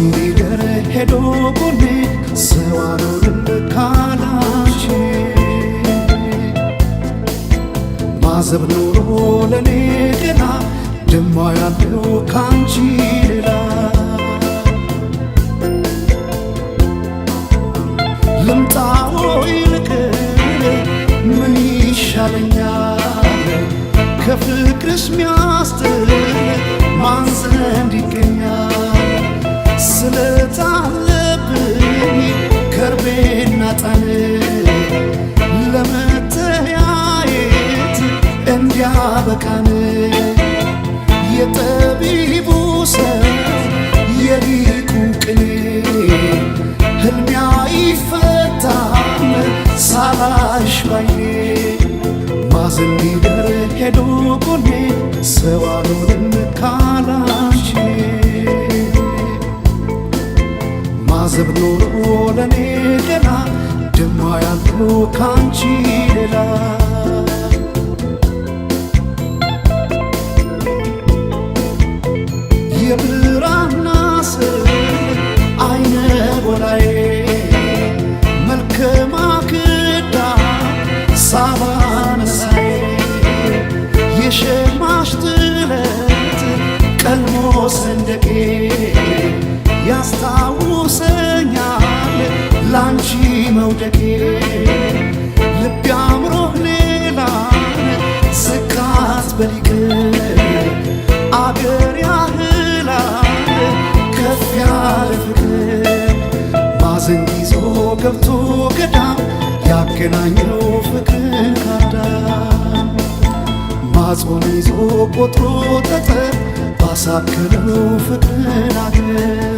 ሊደር ሄዶ ጎኔ ሰው አልሆንም ካላንቺ ማዘብ ኖሮ ለኔ ገና ደማ ያለው ካንቺ ሌላ ልምጣ ወይ ልቅር ምን ይሻለኛል ከፍቅርሽ ሚያስጥል ማን ዘንድ ይገኛል ስለታለብኝ ከርቤና ጣን ለመተያየት እንዲያበቃን የጠቢቡ ሰው የሊቁ ቅኔ ሕልሜ አይፈታም ሳላሽ ባይኔ ማዘን ሊደር ሄዶ ጎኔ ሰው አልሆንም ካላንቺ ማዘብ ኖሮ ለኔ ገና ደማ ያለው ካንቺ ሌላ የብራና ስዕል አይነ ጎላዬ መልከ ማክዳ ሳባ ነሳዬ የሸማሽ ጥለት ቀልሞ ሰንደቄ ያስታውሰኛል ላንቺ መውደቄ ልቤ አምሮህ ሌላን ስካት በሊቅ አገር ያህላል ከፍ ያለ ፍቅር ማዘን ይዞ ገብቶ ገዳም ያገናኘው ፍቅር ካዳም ማጾም ይዞ ቆጥሮ ጠጠር ባሳከለው ፍቅርን አገር